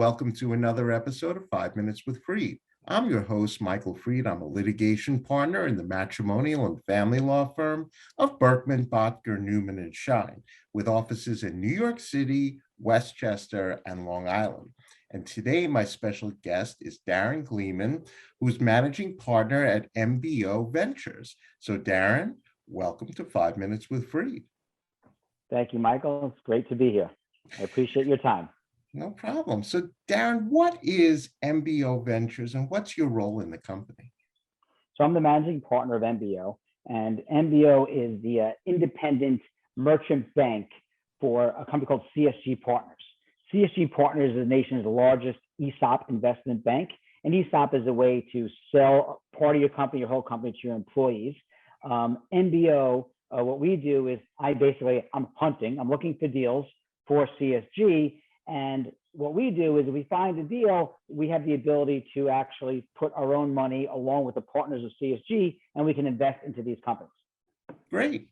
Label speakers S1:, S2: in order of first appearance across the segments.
S1: welcome to another episode of 5 Minutes with Freed. I'm your host, Michael Freed. I'm a litigation partner in the matrimonial and family law firm of Berkman, Botker, Newman, and Shine, with offices in New York City, Westchester, and Long Island. And today, my special guest is Darren Gleeman, who's managing partner at ismbo Ventures. So Darren, welcome to 5 Minutes with Freed.
S2: Thank you, Michael. It's great to be here. I appreciate your time.
S1: No problem. So Darren, what is ismbo Ventures and what's your role in the company?
S2: So I'm the managing partner of ismbo, and ismbo is the independent merchant bank for a company called CSG Partners. CSG Partners is the nation's largest ESOP investment bank, and ESOP is a way to sell part of your company, your whole company, to your employees. ismbo, what we do is I'm hunting, I'm looking for deals for CSG. And what we do is if we find a deal, we have the ability to actually put our own money along with the partners of CSG, and we can invest into these companies.
S1: Great.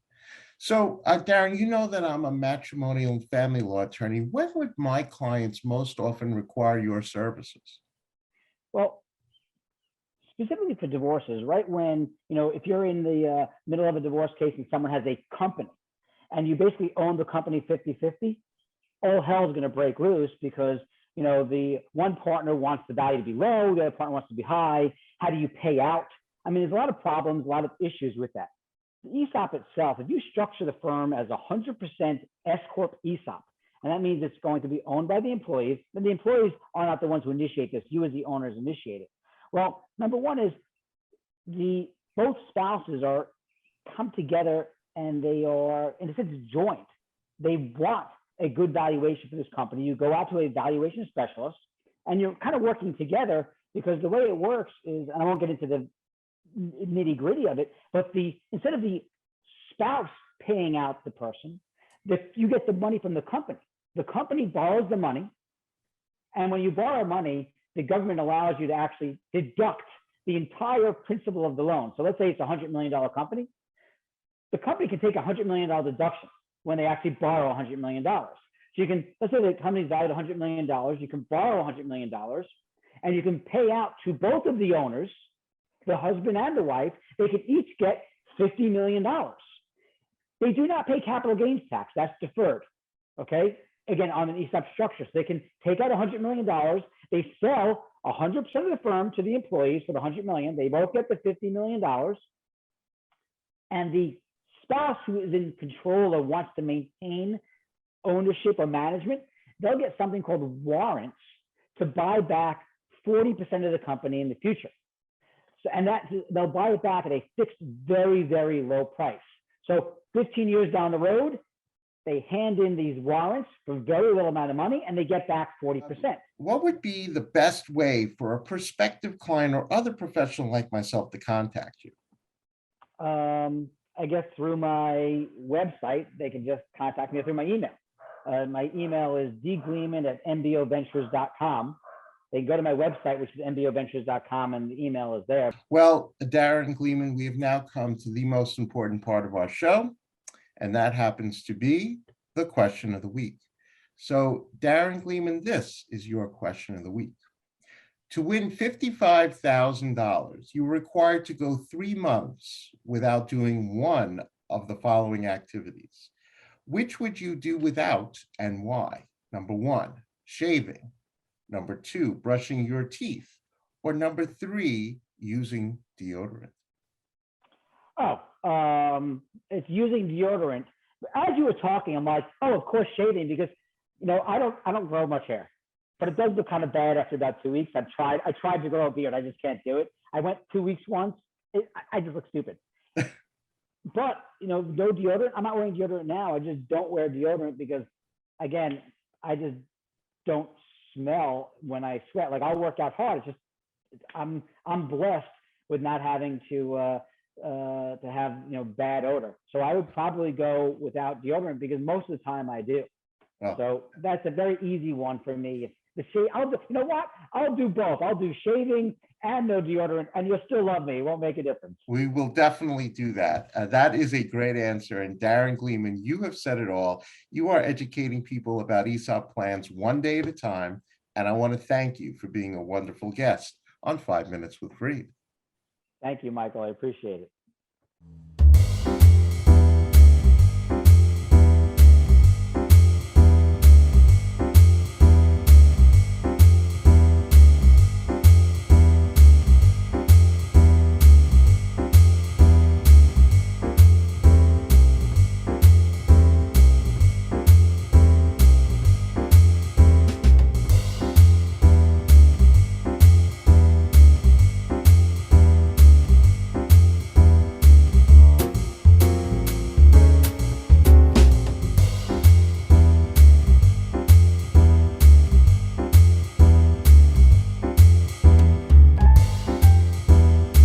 S1: So Darren, you know that I'm a matrimonial and family law attorney. When would my clients most often require your services?
S2: Well, specifically for divorces, right when, if you're in the middle of a divorce case and someone has a company and you basically own the company 50-50, all hell is going to break loose because, the one partner wants the value to be low, the other partner wants to be high. How do you pay out? I mean, there's a lot of problems, a lot of issues with that. The ESOP itself, if you structure the firm as 100% S-Corp ESOP, and that means it's going to be owned by the employees, then the employees are not the ones who initiate this. You as the owners initiate it. Well, number one is both spouses are come together and they are, in a sense, joint. They want a good valuation for this company. You go out to a valuation specialist and you're kind of working together because the way it works is, and I won't get into the nitty gritty of it, but instead of the spouse paying out the person, you get the money from the company. The company borrows the money. And when you borrow money, the government allows you to actually deduct the entire principal of the loan. So let's say it's a $100 million company. The company can take a $100 million deduction when they actually borrow $100 million. So you can, let's say the company's valued $100 million, you can borrow $100 million, and you can pay out to both of the owners, the husband and the wife, they can each get $50 million. They do not pay capital gains tax, that's deferred, okay? Again, on an ESOP structure. So they can take out $100 million, they sell 100% of the firm to the employees for the $100 million, they both get the $50 million, and the spouse who is in control or wants to maintain ownership or management, they'll get something called warrants to buy back 40% of the company in the future. So, and they'll buy it back at a fixed, very, very low price. So 15 years down the road, they hand in these warrants for very little amount of money and they get back 40%.
S1: What would be the best way for a prospective client or other professional like myself to contact you?
S2: I guess through my website, they can just contact me through my email. My email is dgleeman@imboventures.com. They can go to my website, which is imboventures.com, and the email is there.
S1: Well, Darren Gleeman, we have now come to the most important part of our show, and that happens to be the question of the week. So, Darren Gleeman, this is your question of the week. To win $55,000, you're required to go 3 months without doing one of the following activities. Which would you do without and why? Number 1, shaving. Number 2, brushing your teeth. Or number 3, using deodorant.
S2: It's using deodorant. As you were talking, I'm like, oh, of course, shaving, because I don't grow much hair. But it does look kind of bad after about 2 weeks. I tried to grow a beard. I just can't do it. I went 2 weeks once. I just look stupid. But, no deodorant. I'm not wearing deodorant now. I just don't wear deodorant because, again, I just don't smell when I sweat. Like, I'll work out hard. It's just, I'm blessed with not having to have, bad odor. So I would probably go without deodorant because most of the time I do. Oh. So that's a very easy one for me. I'll do both. I'll do shaving and no deodorant, and you'll still love me. It won't make a difference.
S1: We will definitely do that. That is a great answer. And Darren Gleeman, you have said it all. You are educating people about ESOP plans one day at a time, And I want to thank you for being a wonderful guest on 5 Minutes with Reed.
S2: Thank you, Michael. I appreciate it.